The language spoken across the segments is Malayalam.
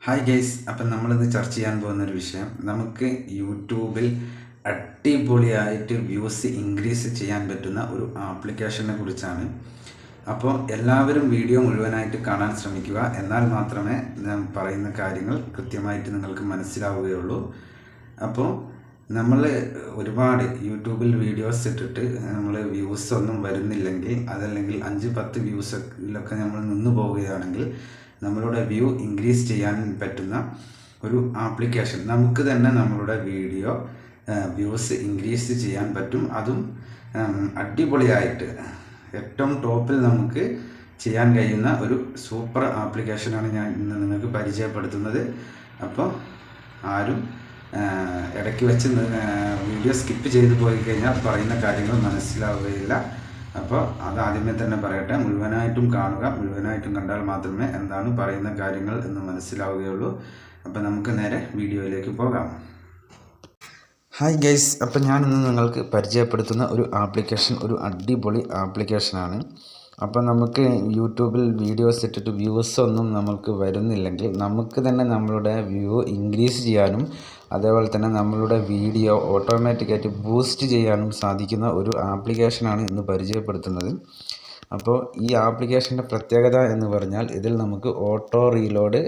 ഹായ് ഗൈസ്, അപ്പം നമ്മളിത് ചർച്ച ചെയ്യാൻ പോകുന്നൊരു വിഷയം, നമുക്ക് യൂട്യൂബിൽ അടിപൊളിയായിട്ട് വ്യൂസ് ഇൻക്രീസ് ചെയ്യാൻ പറ്റുന്ന ഒരു ആപ്ലിക്കേഷനെ കുറിച്ചാണ്. അപ്പോൾ എല്ലാവരും വീഡിയോ മുഴുവനായിട്ട് കാണാൻ ശ്രമിക്കുക. എന്നാൽ മാത്രമേ ഞാൻ പറയുന്ന കാര്യങ്ങൾ കൃത്യമായിട്ട് നിങ്ങൾക്ക് മനസ്സിലാവുകയുള്ളൂ. അപ്പോൾ നമ്മൾ ഒരുപാട് യൂട്യൂബിൽ വീഡിയോസ് ഇട്ടിട്ട് നമ്മൾ വ്യൂസ് ഒന്നും വരുന്നില്ലെങ്കിൽ, അതല്ലെങ്കിൽ 5-10 വ്യൂസിലൊക്കെ നമ്മൾ നിന്ന് പോവുകയാണെങ്കിൽ നമ്മളുടെ വ്യൂ ഇൻക്രീസ് ചെയ്യാൻ പറ്റുന്ന ഒരു ആപ്ലിക്കേഷൻ, നമുക്ക് തന്നെ നമ്മളുടെ വീഡിയോ വ്യൂസ് ഇൻക്രീസ് ചെയ്യാൻ പറ്റും. അതും അടിപൊളിയായിട്ട് ഏറ്റവും ടോപ്പിൽ നമുക്ക് ചെയ്യാൻ കഴിയുന്ന ഒരു സൂപ്പർ ആപ്ലിക്കേഷനാണ് ഞാൻ ഇന്ന് നിങ്ങൾക്ക് പരിചയപ്പെടുത്തുന്നത്. അപ്പോൾ ആരും ഇടയ്ക്ക് വെച്ച് വീഡിയോ സ്കിപ്പ് ചെയ്ത് പോയി കഴിഞ്ഞാൽ പറയുന്ന കാര്യങ്ങൾ മനസ്സിലാവുകയില്ല. അപ്പോൾ അത് ആദ്യമേ തന്നെ പറയട്ടെ, മുഴുവനായിട്ടും കാണുക. മുഴുവനായിട്ടും കണ്ടാൽ മാത്രമേ എന്താണ് പറയുന്ന കാര്യങ്ങൾ എന്ന് മനസ്സിലാവുകയുള്ളൂ. അപ്പോൾ നമുക്ക് നേരെ വീഡിയോയിലേക്ക് പോകാം. ഹായ് ഗൈസ്, അപ്പോൾ ഞാൻ ഇന്ന് നിങ്ങൾക്ക് പരിചയപ്പെടുത്തുന്ന ഒരു ആപ്ലിക്കേഷൻ ഒരു അടിപൊളി ആപ്ലിക്കേഷനാണ്. അപ്പോൾ നമുക്ക് യൂട്യൂബിൽ വീഡിയോസ് ഇട്ടിട്ട് വ്യൂസ് ഒന്നും നമുക്ക് വരുന്നില്ലെങ്കിൽ നമുക്ക് തന്നെ നമ്മളുടെ വ്യൂ ഇൻക്രീസ് ചെയ്യാനും അതേപോലെ തന്നെ നമ്മളുടെ വീഡിയോ ഓട്ടോമാറ്റിക്കായിട്ട് ബൂസ്റ്റ് ചെയ്യാനും സാധിക്കുന്ന ഒരു ആപ്ലിക്കേഷനാണ് ഇന്ന് പരിചയപ്പെടുത്തുന്നത്. അപ്പോൾ ഈ ആപ്ലിക്കേഷൻ്റെ പ്രത്യേകത എന്ന് പറഞ്ഞാൽ ഇതിൽ നമുക്ക് ഓട്ടോ റീലോഡ്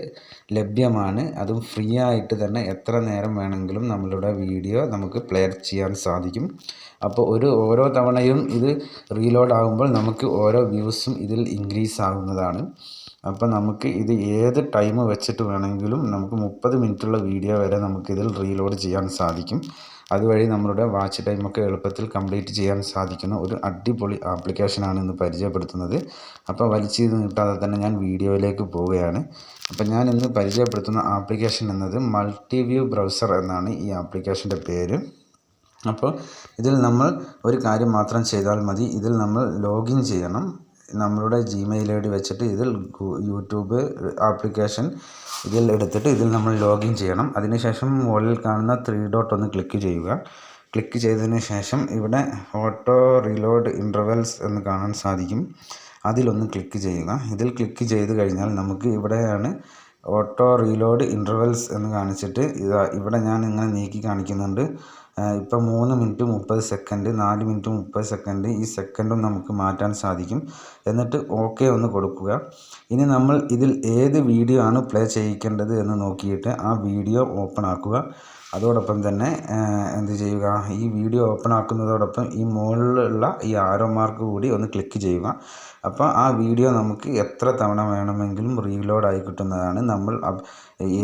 ലഭ്യമാണ്. അതും ഫ്രീ ആയിട്ട് തന്നെ എത്ര നേരം വേണമെങ്കിലും നമ്മളുടെ വീഡിയോ നമുക്ക് പ്ലേ ചെയ്യാൻ സാധിക്കും. അപ്പോൾ ഓരോ തവണയും ഇത് റീലോഡ് ആകുമ്പോൾ നമുക്ക് ഓരോ വ്യൂസും ഇതിൽ ഇൻക്രീസ് ആകുന്നതാണ്. അപ്പോൾ നമുക്ക് ഇത് ഏത് ടൈം വെച്ചിട്ട് വേണമെങ്കിലും നമുക്ക് 30 മിനിറ്റുള്ള വീഡിയോ വരെ നമുക്കിതിൽ റീലോഡ് ചെയ്യാൻ സാധിക്കും. അതുവഴി നമ്മളുടെ വാച്ച് ടൈമൊക്കെ എളുപ്പത്തിൽ കംപ്ലീറ്റ് ചെയ്യാൻ സാധിക്കുന്ന ഒരു അടിപൊളി ആപ്ലിക്കേഷനാണ് ഇന്ന് പരിചയപ്പെടുത്തുന്നത്. അപ്പോൾ വലിച്ചു നീട്ടാതെ തന്നെ ഞാൻ വീഡിയോയിലേക്ക് പോവുകയാണ്. അപ്പോൾ ഞാൻ ഇന്ന് പരിചയപ്പെടുത്തുന്ന ആപ്ലിക്കേഷൻ എന്നത് മൾട്ടിവ്യൂ ബ്രൗസർ എന്നാണ് ഈ ആപ്ലിക്കേഷൻ്റെ പേര്. അപ്പോൾ ഇതിൽ നമ്മൾ ഒരു കാര്യം മാത്രം ചെയ്താൽ മതി. ഇതിൽ നമ്മൾ ലോഗിൻ ചെയ്യണം. നമ്മളുടെ ജിമെയിൽ ഐ ഡി വെച്ചിട്ട് ഇതിൽ യൂട്യൂബ് ആപ്ലിക്കേഷൻ ഇതിൽ എടുത്തിട്ട് ഇതിൽ നമ്മൾ ലോഗിൻ ചെയ്യണം. അതിനുശേഷം മുകളിൽ കാണുന്ന 3 ഡോട്ട് ഒന്ന് ക്ലിക്ക് ചെയ്യുക. ക്ലിക്ക് ചെയ്തതിന് ശേഷം ഇവിടെ ഓട്ടോ റീലോഡ് ഇൻ്റർവെൽസ് എന്ന് കാണാൻ സാധിക്കും. അതിലൊന്ന് ക്ലിക്ക് ചെയ്യുക. ഇതിൽ ക്ലിക്ക് ചെയ്ത് കഴിഞ്ഞാൽ നമുക്ക് ഇവിടെയാണ് ഓട്ടോ റീലോഡ് ഇൻ്റർവെൽസ് എന്ന് കാണിച്ചിട്ട് ഇവിടെ ഞാൻ ഇങ്ങനെ നീക്കി കാണിക്കുന്നുണ്ട്. ഇപ്പം 3 മിനിറ്റ് 30 സെക്കൻഡ്, 4 മിനിറ്റ് 30 സെക്കൻഡ്, ഈ സെക്കൻഡും നമുക്ക് മാറ്റാൻ സാധിക്കും. എന്നിട്ട് ഓക്കെ ഒന്ന് കൊടുക്കുക. ഇനി നമ്മൾ ഇതിൽ ഏത് വീഡിയോ ആണ് പ്ലേ ചെയ്യിക്കേണ്ടത് എന്ന് നോക്കിയിട്ട് ആ വീഡിയോ ഓപ്പൺ ആക്കുക. അതോടൊപ്പം തന്നെ എന്ത് ചെയ്യുക, ഈ വീഡിയോ ഓപ്പൺ ആക്കുന്നതോടൊപ്പം ഈ മുകളിലുള്ള ഈ ആരോ മാർക്ക് കൂടി ഒന്ന് ക്ലിക്ക് ചെയ്യുക. അപ്പോൾ ആ വീഡിയോ നമുക്ക് എത്ര തവണ വേണമെങ്കിലും റീലോഡ് ആയി കിട്ടുന്നതാണ്. നമ്മൾ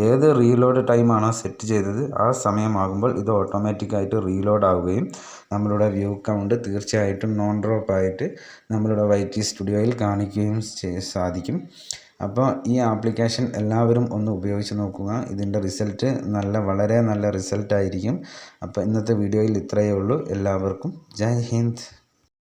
ഏത് റീലോഡ് ടൈമാണോ സെറ്റ് ചെയ്തത് ആ സമയമാകുമ്പോൾ ഇത് ഓട്ടോമാറ്റിക്കായിട്ട് റീലോഡ് ആവുകയും നമ്മളുടെ വ്യൂ കൗണ്ട് തീർച്ചയായിട്ടും നോൺ ഡ്രോപ്പ് ആയിട്ട് നമ്മളുടെ YT സ്റ്റുഡിയോയിൽ കാണിക്കുകയും സാധിക്കും. അപ്പോൾ ഈ ആപ്ലിക്കേഷൻ എല്ലാവരും ഒന്ന് ഉപയോഗിച്ച് നോക്കുക. ഇതിൻ്റെ റിസൾട്ട് വളരെ നല്ല റിസൾട്ടായിരിക്കും. അപ്പോൾ ഇന്നത്തെ വീഡിയോയിൽ ഇത്രയേ ഉള്ളൂ. എല്ലാവർക്കും ജയ് ഹിന്ദ്.